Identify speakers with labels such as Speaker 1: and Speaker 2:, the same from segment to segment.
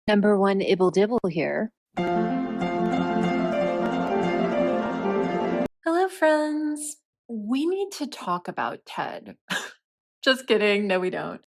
Speaker 1: Number one Ibble Dibble here.
Speaker 2: Hello, friends. We need to talk about Ted. Just kidding. No, we don't.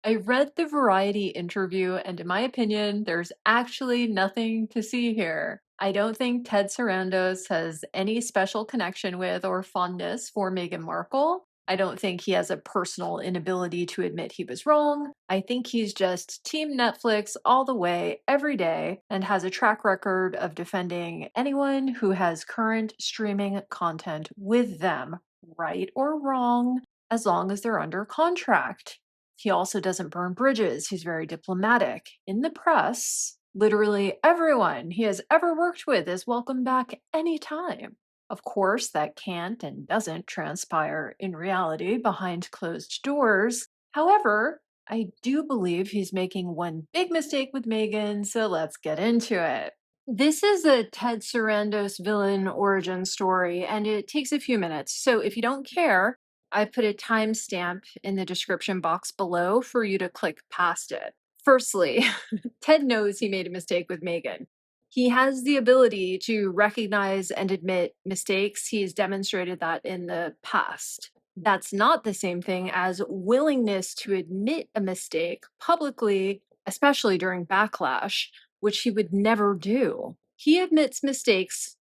Speaker 2: I read the Variety interview, and in my opinion, there's actually nothing to see here. I don't think Ted Sarandos has any special connection with or fondness for Meghan Markle. I don't think he has a personal inability to admit he was wrong. I think he's just Team Netflix all the way, every day, and has a track record of defending anyone who has current streaming content with them, right or wrong, as long as they're under contract. He also doesn't burn bridges. He's very diplomatic. In the press, literally everyone he has ever worked with is welcome back anytime. Of course, that can't and doesn't transpire in reality behind closed doors. However, I do believe he's making one big mistake with Meghan, so let's get into it. This is a Ted Sarandos villain origin story, and it takes a few minutes. So if you don't care, I put a timestamp in the description box below for you to click past it. Firstly, Ted knows he made a mistake with Meghan. He has the ability to recognize and admit mistakes. He's demonstrated that in the past. That's not the same thing as willingness to admit a mistake publicly, especially during backlash, which he would never do. He admits mistakes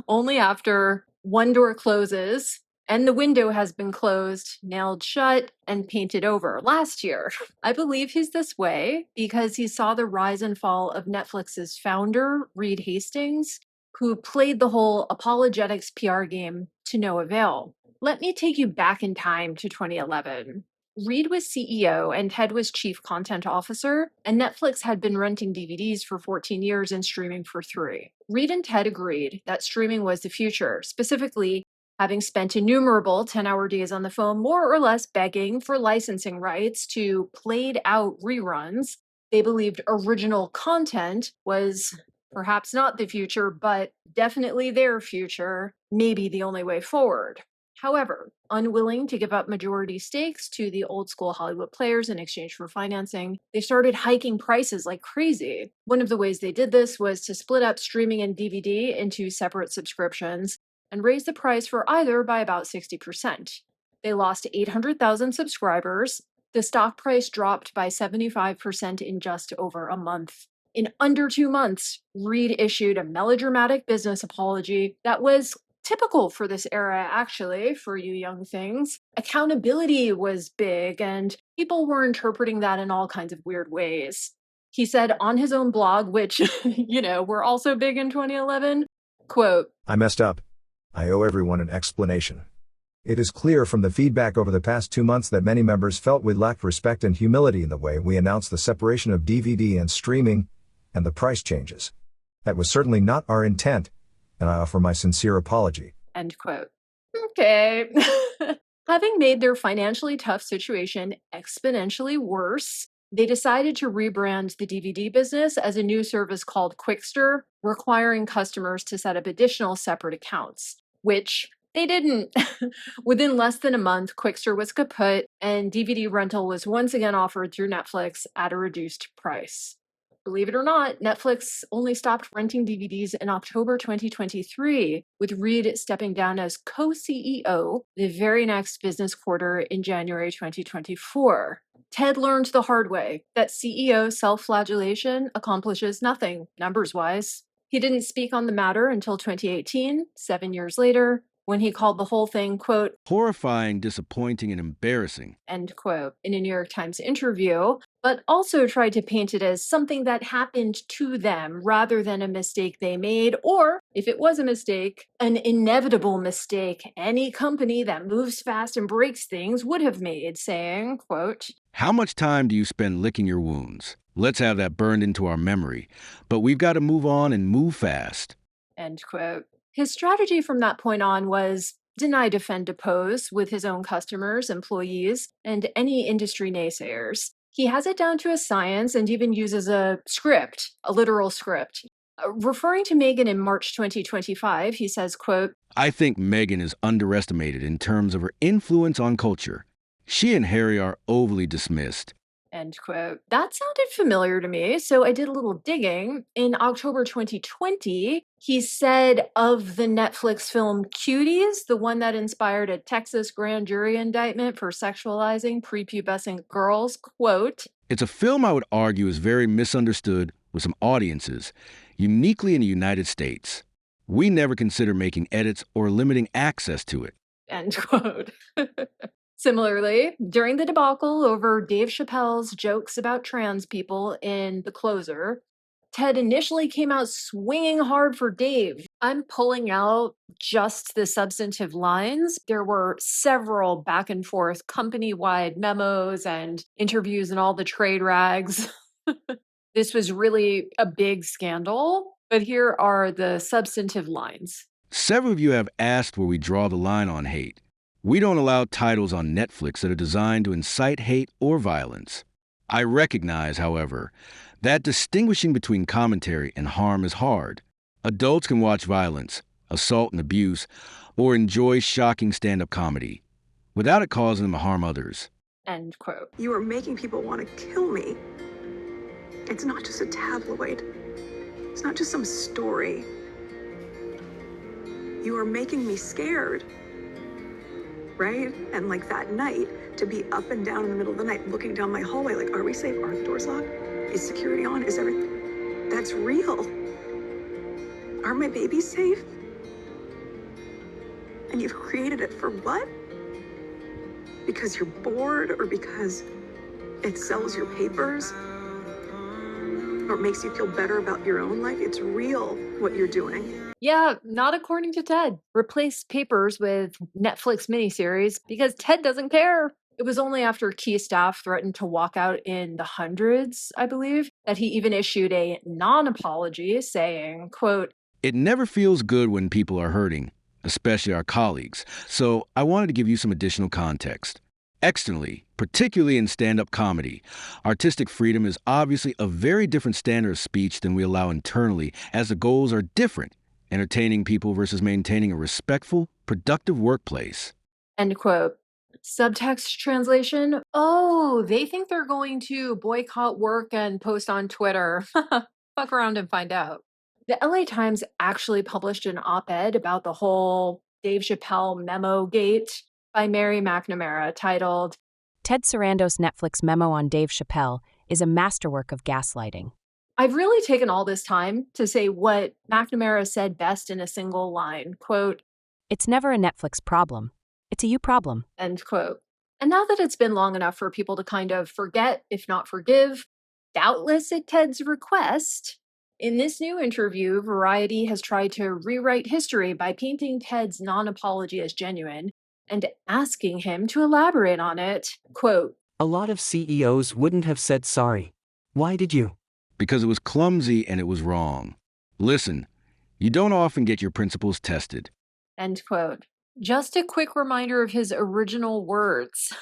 Speaker 2: only after one door closes and the window has been closed, nailed shut, and painted over last year. I believe he's this way because he saw the rise and fall of Netflix's founder, Reed Hastings, who played the whole apologetics PR game to no avail. Let me take you back in time to 2011. Reed was CEO and Ted was chief content officer, and Netflix had been renting DVDs for 14 years and streaming for 3. Reed and Ted agreed that streaming was the future, specifically having spent innumerable 10-hour days on the phone more or less begging for licensing rights to played out reruns. They believed original content was perhaps not the future, but definitely their future, maybe the only way forward. However, unwilling to give up majority stakes to the old school Hollywood players in exchange for financing, they started hiking prices like crazy. One of the ways they did this was to split up streaming and DVD into separate subscriptions and raise the price for either by about 60%. They lost 800,000 subscribers. The stock price dropped by 75% in just over a month. In under 2 months, Reed issued a melodramatic business apology that was typical for this era, actually, for you young things. Accountability was big, and people were interpreting that in all kinds of weird ways. He said on his own blog, which, were also big in 2011, quote,
Speaker 3: "I messed up. I owe everyone an explanation. It is clear from the feedback over the past 2 months that many members felt we lacked respect and humility in the way we announced the separation of DVD and streaming, and the price changes. That was certainly not our intent, and I offer my sincere apology."
Speaker 2: End quote. Okay. Having made their financially tough situation exponentially worse, they decided to rebrand the DVD business as a new service called Quickster, requiring customers to set up additional separate accounts, which they didn't. Within less than a month, Quickster was kaput, and DVD rental was once again offered through Netflix at a reduced price. Believe it or not, Netflix only stopped renting DVDs in October 2023, with Reed stepping down as co-CEO the very next business quarter in January 2024. Ted learned the hard way that CEO self-flagellation accomplishes nothing, numbers-wise. He didn't speak on the matter until 2018, 7 years later, when he called the whole thing, quote,
Speaker 4: horrifying, disappointing, and embarrassing,
Speaker 2: end quote, in a New York Times interview, but also tried to paint it as something that happened to them rather than a mistake they made, or, if it was a mistake, an inevitable mistake any company that moves fast and breaks things would have made, saying, quote,
Speaker 4: how much time do you spend licking your wounds? Let's have that burned into our memory. But we've got to move on and move fast.
Speaker 2: End quote. His strategy from that point on was deny, defend, depose with his own customers, employees, and any industry naysayers. He has it down to a science and even uses a script, a literal script. Referring to Meghan in March 2025, he says, quote,
Speaker 4: I think Meghan is underestimated in terms of her influence on culture. She and Harry are overly dismissed.
Speaker 2: End quote. That sounded familiar to me, so I did a little digging. In October 2020, he said of the Netflix film Cuties, the one that inspired a Texas grand jury indictment for sexualizing prepubescent girls, quote,
Speaker 4: It's a film I would argue is very misunderstood with some audiences, uniquely in the United States. We never consider making edits or limiting access to it.
Speaker 2: end quote. Similarly, during the debacle over Dave Chappelle's jokes about trans people in The Closer, Ted initially came out swinging hard for Dave. I'm pulling out just the substantive lines. There were several back and forth company-wide memos and interviews in all the trade rags. This was really a big scandal, but here are the substantive lines.
Speaker 4: Several of you have asked where we draw the line on hate. We don't allow titles on Netflix that are designed to incite hate or violence. I recognize, however, that distinguishing between commentary and harm is hard. Adults can watch violence, assault and abuse, or enjoy shocking stand-up comedy without it causing them to harm others.
Speaker 2: End quote.
Speaker 5: You are making people want to kill me. It's not just a tabloid. It's not just some story. You are making me scared. Right? And like that night, to be up and down in the middle of the night, looking down my hallway, like, are we safe? Are the doors locked? Is security on? Is everything? That's real. Are my babies safe? And you've created it for what? Because you're bored, or because it sells your papers? Or it makes you feel better about your own life? It's real what you're doing.
Speaker 2: Yeah, not according to Ted. Replace papers with Netflix miniseries because Ted doesn't care. It was only after key staff threatened to walk out in the hundreds, I believe, that he even issued a non-apology saying, quote,
Speaker 4: It never feels good when people are hurting, especially our colleagues, so I wanted to give you some additional context. Externally, particularly in stand-up comedy, artistic freedom is obviously a very different standard of speech than we allow internally, as the goals are different. Entertaining people versus maintaining a respectful, productive workplace.
Speaker 2: End quote. Subtext translation, oh, they think they're going to boycott work and post on Twitter. Fuck around and find out. The LA Times actually published an op-ed about the whole Dave Chappelle memo gate by Mary McNamara titled,
Speaker 6: Ted Sarandos' Netflix memo on Dave Chappelle is a masterwork of gaslighting.
Speaker 2: I've really taken all this time to say what McNamara said best in a single line, quote,
Speaker 6: It's never a Netflix problem. It's a you problem.
Speaker 2: end quote. And now that it's been long enough for people to kind of forget, if not forgive, doubtless at Ted's request, in this new interview, Variety has tried to rewrite history by painting Ted's non-apology as genuine and asking him to elaborate on it. Quote,
Speaker 7: A lot of CEOs wouldn't have said sorry. Why did you?
Speaker 4: Because it was clumsy and it was wrong. Listen, you don't often get your principles tested.
Speaker 2: end quote. Just a quick reminder of his original words.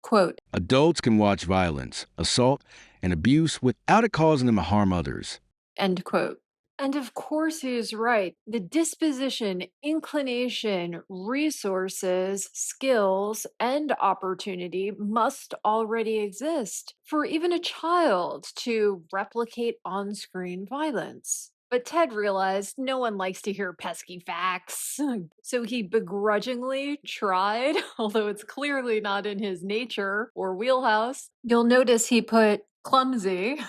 Speaker 2: Quote,
Speaker 4: Adults can watch violence, assault, and abuse without it causing them to harm others.
Speaker 2: end quote. And of course he is right. The disposition, inclination, resources, skills, and opportunity must already exist for even a child to replicate on-screen violence. But Ted realized no one likes to hear pesky facts, so he begrudgingly tried, although it's clearly not in his nature or wheelhouse. You'll notice he put clumsy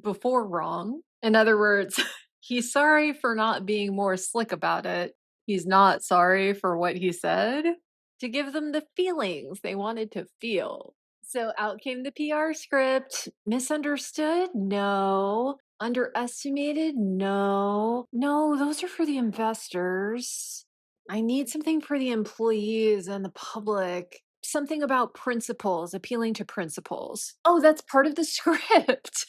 Speaker 2: before wrong. In other words, he's sorry for not being more slick about it. He's not sorry for what he said, to give them the feelings they wanted to feel. So out came the PR script. Misunderstood? No. Underestimated? No. No, those are for the investors. I need something for the employees and the public. Something about principles, appealing to principles. Oh, that's part of the script.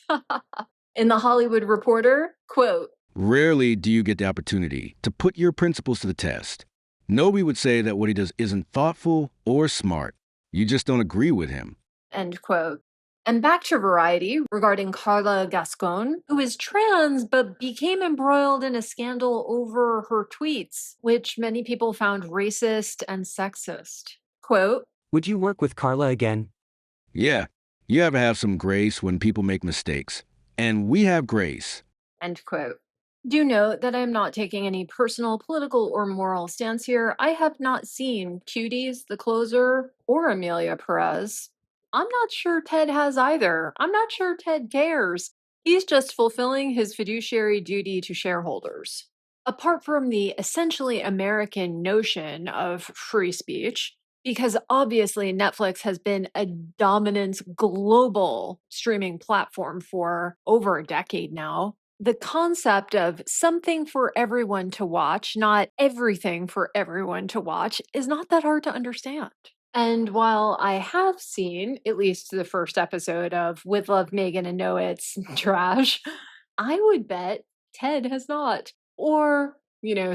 Speaker 2: In The Hollywood Reporter, quote,
Speaker 4: Rarely do you get the opportunity to put your principles to the test. Nobody would say that what he does isn't thoughtful or smart. You just don't agree with him.
Speaker 2: end quote. And back to Variety regarding Carla Gascon, who is trans but became embroiled in a scandal over her tweets, which many people found racist and sexist. Quote,
Speaker 7: Would you work with Carla again?
Speaker 4: Yeah, You have to have some grace when people make mistakes. And we have grace.
Speaker 2: End quote. Do note that I am not taking any personal, political, or moral stance here. I have not seen Cuties, The Closer, or Amelia Perez. I'm not sure Ted has either. I'm not sure Ted cares. He's just fulfilling his fiduciary duty to shareholders. Apart from the essentially American notion of free speech, because obviously Netflix has been a dominant global streaming platform for over a decade now, the concept of something for everyone to watch, not everything for everyone to watch, is not that hard to understand. And while I have seen at least the first episode of With Love, Megan, and Know It's trash, I would bet Ted has not. Or,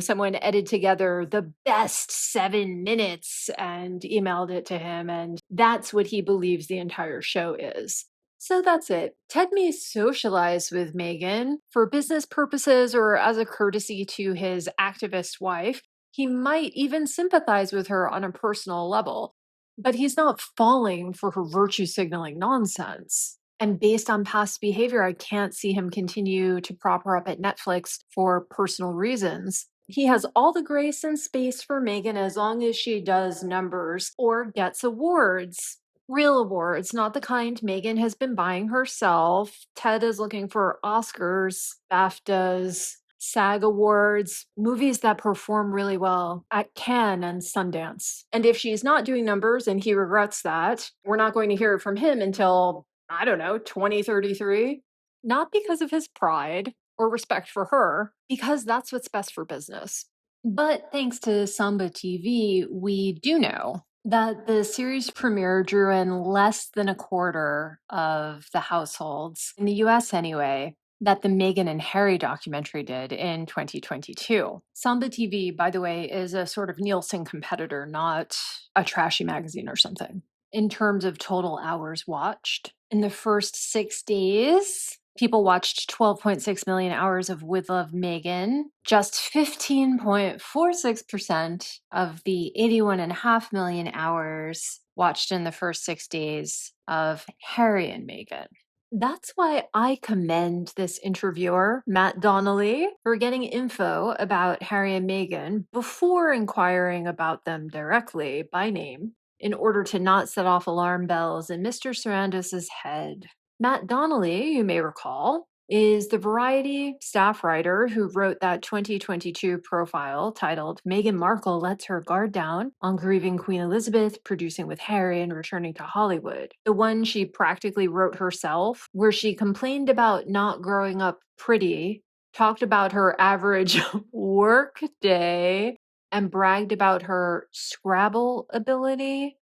Speaker 2: someone edited together the best 7 minutes and emailed it to him, and that's what he believes the entire show is. So that's it. Ted may socialize with Meghan for business purposes or as a courtesy to his activist wife. He might even sympathize with her on a personal level, but he's not falling for her virtue signaling nonsense. And based on past behavior, I can't see him continue to prop her up at Netflix for personal reasons. He has all the grace and space for Meghan as long as she does numbers or gets awards. Real awards, not the kind Meghan has been buying herself. Ted is looking for Oscars, BAFTAs, SAG Awards, movies that perform really well at Cannes and Sundance. And if she's not doing numbers and he regrets that, we're not going to hear it from him until, 2033. Not because of his pride or respect for her, because that's what's best for business. But thanks to Samba TV, we do know that the series premiere drew in less than a quarter of the households, in the US anyway, that the Meghan and Harry documentary did in 2022. Samba TV, by the way, is a sort of Nielsen competitor, not a trashy magazine or something. In terms of total hours watched, in the first 6 days, people watched 12.6 million hours of With Love, Megan. Just 15.46% of the 81.5 million hours watched in the first 6 days of Harry and Meghan. That's why I commend this interviewer, Matt Donnelly, for getting info about Harry and Meghan before inquiring about them directly by name, in order to not set off alarm bells in Mr. Sarandos' head. Matt Donnelly, you may recall, is the Variety staff writer who wrote that 2022 profile titled Meghan Markle Lets Her Guard Down on Grieving Queen Elizabeth, Producing with Harry, and Returning to Hollywood. The one she practically wrote herself, where she complained about not growing up pretty, talked about her average work day, and bragged about her Scrabble ability.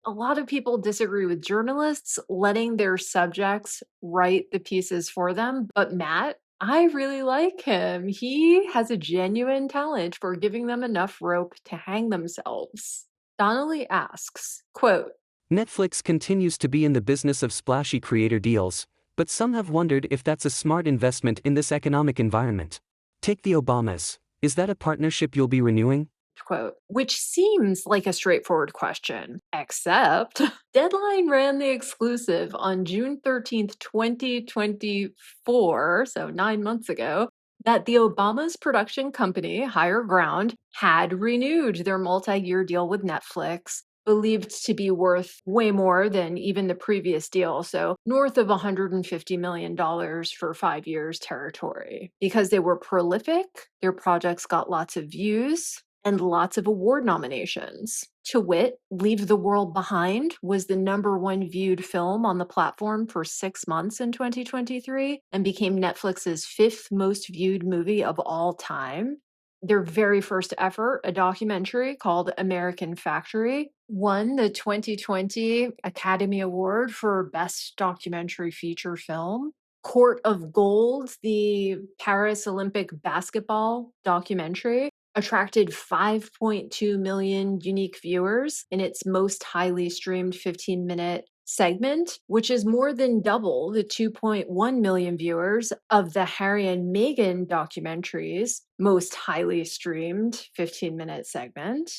Speaker 2: A lot of people disagree with journalists letting their subjects write the pieces for them, but Matt, I really like him. He has a genuine talent for giving them enough rope to hang themselves. Donnelly asks, quote,
Speaker 7: Netflix continues to be in the business of splashy creator deals, but some have wondered if that's a smart investment in this economic environment. Take the Obamas. Is that a partnership you'll be renewing?
Speaker 2: quote, which seems like a straightforward question, except Deadline ran the exclusive on June 13th, 2024, so 9 months ago, that the Obama's production company, Higher Ground, had renewed their multi-year deal with Netflix, believed to be worth way more than even the previous deal, so north of $150 million for 5 years territory. Because they were prolific, their projects got lots of views, and lots of award nominations. To wit, Leave the World Behind was the #1 viewed film on the platform for 6 months in 2023 and became Netflix's 5th most viewed movie of all time. Their very first effort, a documentary called American Factory, won the 2020 Academy Award for Best Documentary Feature Film. Court of Gold, the Paris Olympic basketball documentary, attracted 5.2 million unique viewers in its most highly streamed 15-minute segment, which is more than double the 2.1 million viewers of the Harry and Meghan documentary's most highly streamed 15-minute segment.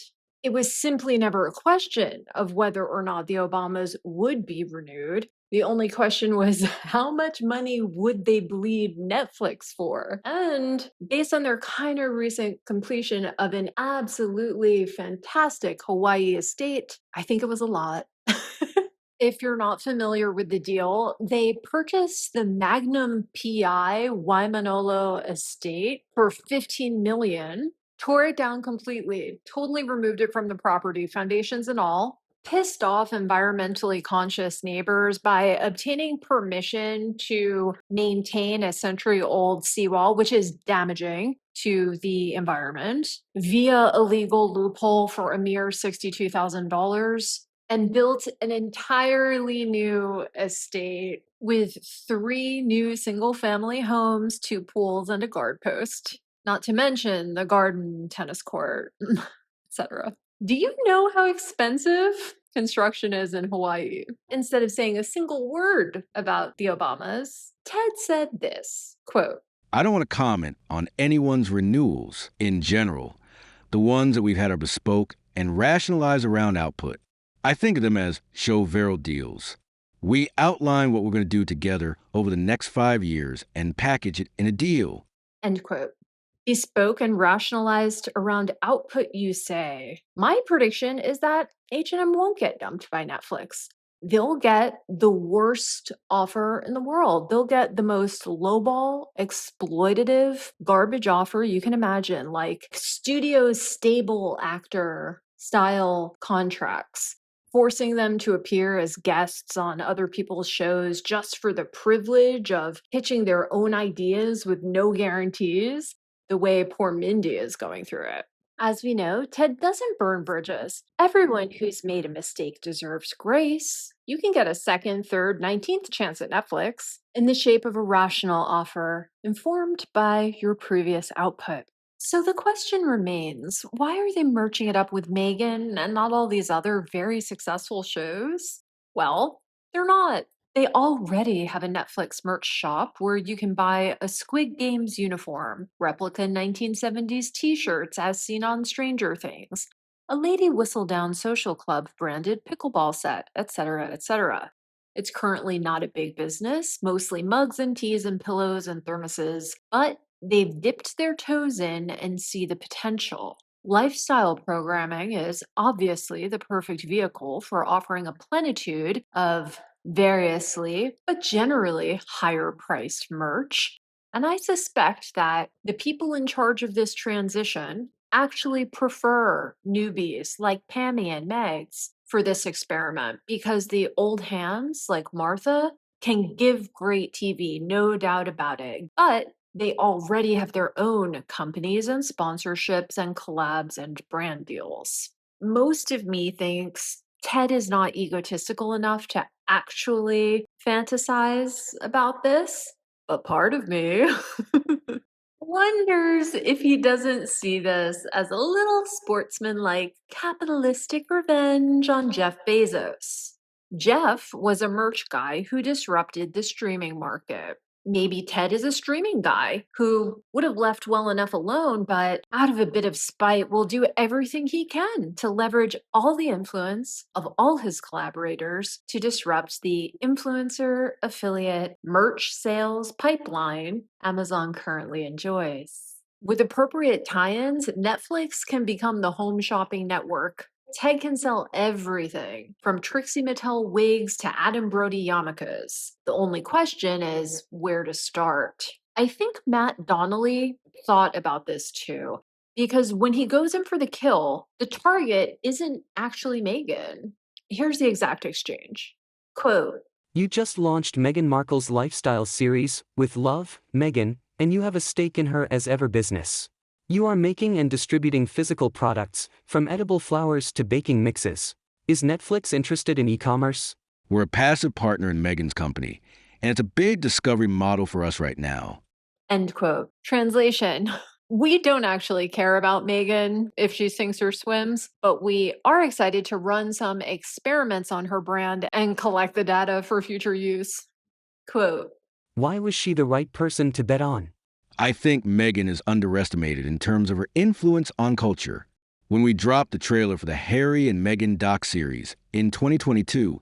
Speaker 2: It was simply never a question of whether or not the Obamas would be renewed. The only question was how much money would they bleed Netflix for? And based on their kind of recent completion of an absolutely fantastic Hawaii estate, I think it was a lot. If you're not familiar with the deal, they purchased the Magnum PI Waimanolo estate for $15 million, tore it down completely, totally removed it from the property, foundations and all, pissed off environmentally conscious neighbors by obtaining permission to maintain a century-old seawall, which is damaging to the environment, via a legal loophole for a mere $62,000, and built an entirely new estate with 3 new single-family homes, 2 pools, and a guard post. Not to mention the garden, tennis court, etc. Do you know how expensive construction is in Hawaii? Instead of saying a single word about the Obamas, Ted said this, quote,
Speaker 4: I don't want to comment on anyone's renewals in general. The ones that we've had are bespoke and rationalize around output. I think of them as show-vero deals. We outline what we're going to do together over the next 5 years and package it in a deal.
Speaker 2: End quote. Bespoke and rationalized around output, you say. My prediction is that H&M won't get dumped by Netflix. They'll get the worst offer in the world. They'll get the most lowball, exploitative, garbage offer you can imagine, like studio stable actor style contracts, forcing them to appear as guests on other people's shows just for the privilege of pitching their own ideas with no guarantees, the way poor Mindy is going through it. As we know, Ted doesn't burn bridges. Everyone who's made a mistake deserves grace. You can get a second, third, 19th chance at Netflix in the shape of a rational offer, informed by your previous output. So the question remains, why are they merging it up with Meghan and not all these other very successful shows? Well, they're not. They already have a Netflix merch shop where you can buy a Squid Games uniform, replica 1970s t-shirts as seen on Stranger Things, a Lady Whistledown Social Club branded pickleball set, etc., etc. It's currently not a big business, mostly mugs and teas and pillows and thermoses, but they've dipped their toes in and see the potential. Lifestyle programming is obviously the perfect vehicle for offering a plenitude of variously, but generally higher priced merch. And I suspect that the people in charge of this transition actually prefer newbies like Pammy and Megs for this experiment because the old hands like Martha can give great TV, no doubt about it. But they already have their own companies and sponsorships and collabs and brand deals. Most of me thinks Ted is not egotistical enough to actually fantasize about this, but part of me wonders if he doesn't see this as a little sportsman-like capitalistic revenge on Jeff Bezos. Jeff was a merch guy who disrupted the streaming market. Maybe Ted is a streaming guy who would have left well enough alone, but out of a bit of spite will do everything he can to leverage all the influence of all his collaborators to disrupt the influencer affiliate merch sales pipeline Amazon currently enjoys. With appropriate tie-ins, Netflix can become the home shopping network. Ted can sell everything from Trixie Mattel wigs to Adam Brody yarmulkes. The only question is where to start. I think Matt Donnelly thought about this too, because when he goes in for the kill, the target isn't actually Meghan. Here's the exact exchange. Quote,
Speaker 7: You just launched Meghan Markle's lifestyle series, With Love, Meghan, and you have a stake in her as ever business. You are making and distributing physical products, from edible flowers to baking mixes. Is Netflix interested in e-commerce?
Speaker 4: We're a passive partner in Meghan's company, and it's a big discovery model for us right now.
Speaker 2: end quote. Translation. We don't actually care about Meghan if she sinks or swims, but we are excited to run some experiments on her brand and collect the data for future use. Quote,
Speaker 7: Why was she the right person to bet on?
Speaker 4: I think Meghan is underestimated in terms of her influence on culture. When we dropped the trailer for the Harry and Meghan doc-series in 2022,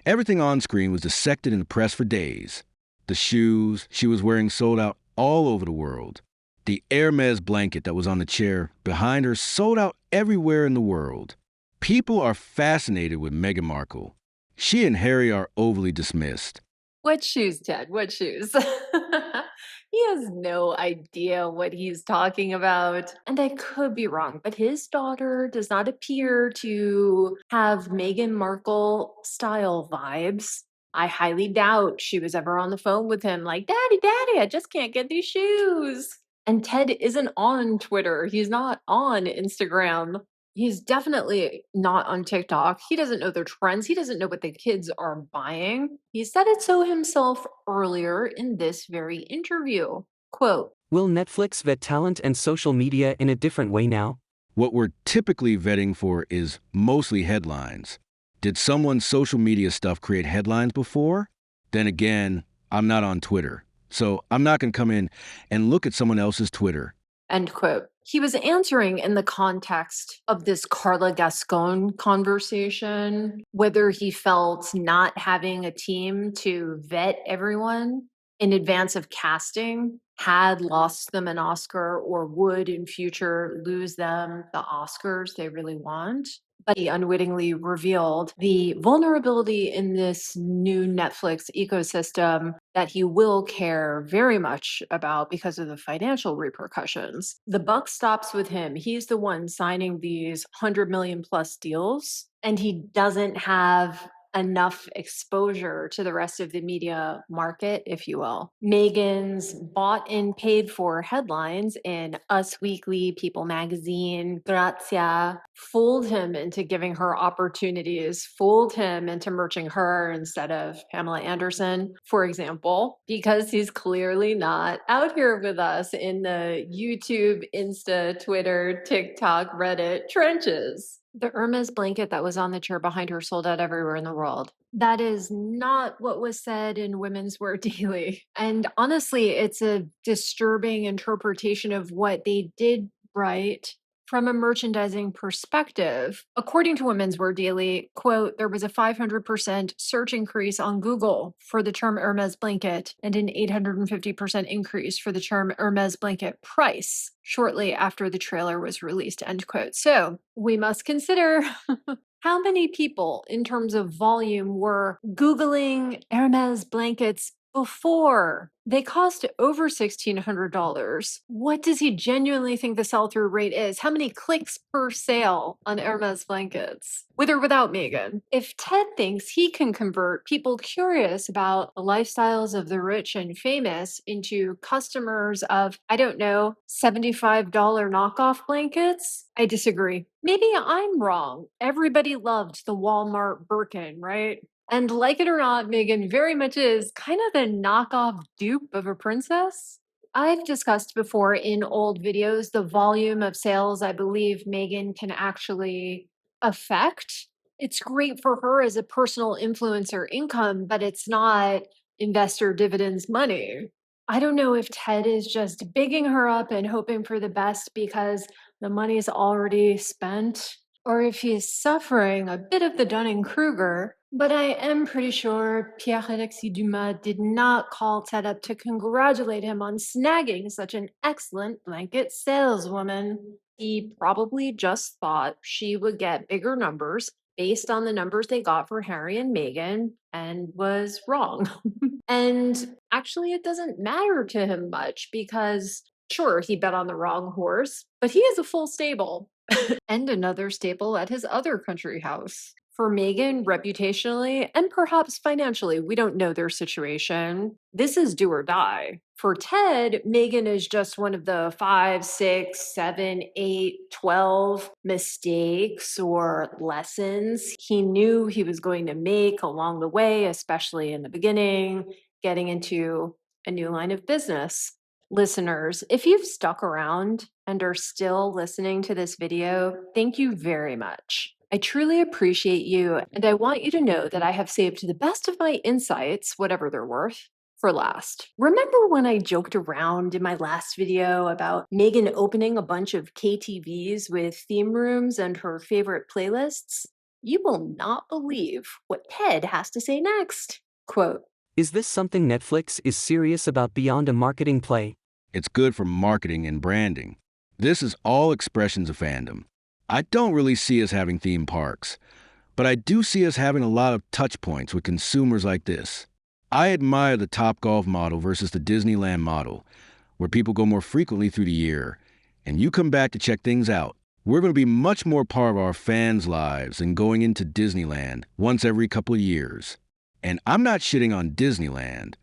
Speaker 4: everything on screen was dissected in the press for days. The shoes she was wearing sold out all over the world. The Hermes blanket that was on the chair behind her sold out everywhere in the world. People are fascinated with Meghan Markle. She and Harry are overly dismissed.
Speaker 2: What shoes, Ted? What shoes? He has no idea what he's talking about. And I could be wrong, but his daughter does not appear to have Meghan Markle style vibes. I highly doubt she was ever on the phone with him like, Daddy, Daddy, I just can't get these shoes. And Ted isn't on Twitter. He's not on Instagram. He's definitely not on TikTok. He doesn't know their trends. He doesn't know what the kids are buying. He said it so himself earlier in this very interview. Quote,
Speaker 7: Will Netflix vet talent and social media in a different way now?
Speaker 4: What we're typically vetting for is mostly headlines. Did someone's social media stuff create headlines before? Then again, I'm not on Twitter, so I'm not going to come in and look at someone else's Twitter.
Speaker 2: end quote. He was answering in the context of this Carla Gascon conversation, whether he felt not having a team to vet everyone in advance of casting had lost them an Oscar or would in future lose them the Oscars they really want. But he unwittingly revealed the vulnerability in this new Netflix ecosystem that he will care very much about because of the financial repercussions. The buck stops with him. He's the one signing these 100 million plus deals, and he doesn't have enough exposure to the rest of the media market, if you will. Meghan's bought and paid for headlines in Us Weekly, People Magazine, Grazia, fooled him into giving her opportunities, fooled him into merching her instead of Pamela Anderson, for example, because he's clearly not out here with us in the YouTube, Insta, Twitter, TikTok, Reddit trenches. The Hermes blanket that was on the chair behind her sold out everywhere in the world. That is not what was said in Women's Wear Daily. And honestly, it's a disturbing interpretation of what they did write from a merchandising perspective. According to Women's Wear Daily, quote, there was a 500% search increase on Google for the term Hermes blanket and an 850% increase for the term Hermes blanket price shortly after the trailer was released, end quote. So we must consider how many people in terms of volume were Googling Hermes blankets before. They cost over $1,600. What does he genuinely think the sell-through rate is? How many clicks per sale on Hermes blankets? With or without Meghan? If Ted thinks he can convert people curious about the lifestyles of the rich and famous into customers of, I don't know, $75 knockoff blankets, I disagree. Maybe I'm wrong. Everybody loved the Walmart Birkin, right? And like it or not, Meghan very much is kind of a knockoff dupe of a princess. I've discussed before in old videos the volume of sales I believe Meghan can actually affect. It's great for her as a personal influencer income, but it's not investor dividends money. I don't know if Ted is just bigging her up and hoping for the best because the money's already spent, or if he's suffering a bit of the Dunning-Kruger. But I am pretty sure Pierre-Alexis Dumas did not call Ted up to congratulate him on snagging such an excellent blanket saleswoman. He probably just thought she would get bigger numbers based on the numbers they got for Harry and Meghan, and was wrong. And actually, it doesn't matter to him much because, sure, he bet on the wrong horse, but he has a full stable and another stable at his other country house. For Meghan, reputationally and perhaps financially, we don't know their situation. This is do or die. For Ted, Meghan is just one of the 5, 6, 7, 8, 12 mistakes or lessons he knew he was going to make along the way, especially in the beginning, getting into a new line of business. Listeners, if you've stuck around and are still listening to this video, thank you very much. I truly appreciate you, and I want you to know that I have saved the best of my insights, whatever they're worth, for last. Remember when I joked around in my last video about Meghan opening a bunch of KTVs with theme rooms and her favorite playlists? You will not believe what Ted has to say next. Quote,
Speaker 7: Is this something Netflix is serious about beyond a marketing play?
Speaker 4: It's good for marketing and branding. This is all expressions of fandom. I don't really see us having theme parks, but I do see us having a lot of touch points with consumers like this. I admire the Topgolf model versus the Disneyland model, where people go more frequently through the year, and you come back to check things out. We're going to be much more part of our fans' lives than going into Disneyland once every couple of years. And I'm not shitting on Disneyland.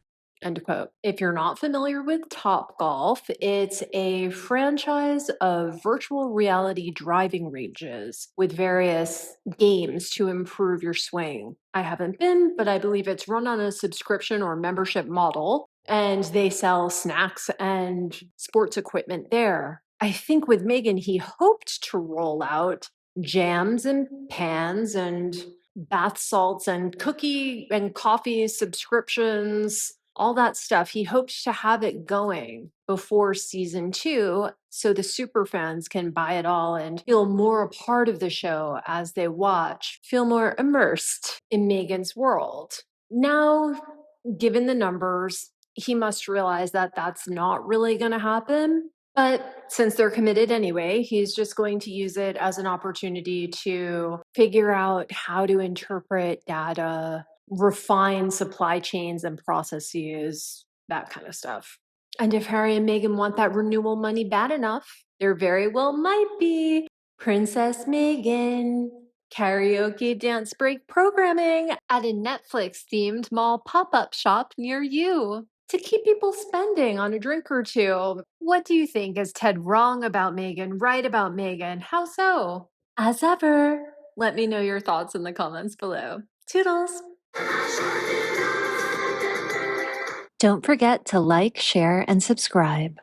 Speaker 2: end quote. If you're not familiar with Topgolf, it's a franchise of virtual reality driving ranges with various games to improve your swing. I haven't been, but I believe it's run on a subscription or membership model, and they sell snacks and sports equipment there. I think with Meghan, he hoped to roll out jams and pans and bath salts and cookie and coffee subscriptions, all that stuff. He hoped to have it going before season 2 so the super fans can buy it all and feel more a part of the show as they watch, feel more immersed in Meghan's world. Now, given the numbers, he must realize that that's not really going to happen. But since they're committed anyway, he's just going to use it as an opportunity to figure out how to interpret data, refine supply chains and processes, that kind of stuff. And if Harry and Meghan want that renewal money bad enough, there very well might be Princess Meghan karaoke dance break programming at a Netflix-themed mall pop-up shop near you to keep people spending on a drink or two. What do you think? Is Ted wrong about Meghan, right about Meghan? How so? As ever, let me know your thoughts in the comments below. Toodles!
Speaker 1: Don't forget to like, share, and subscribe.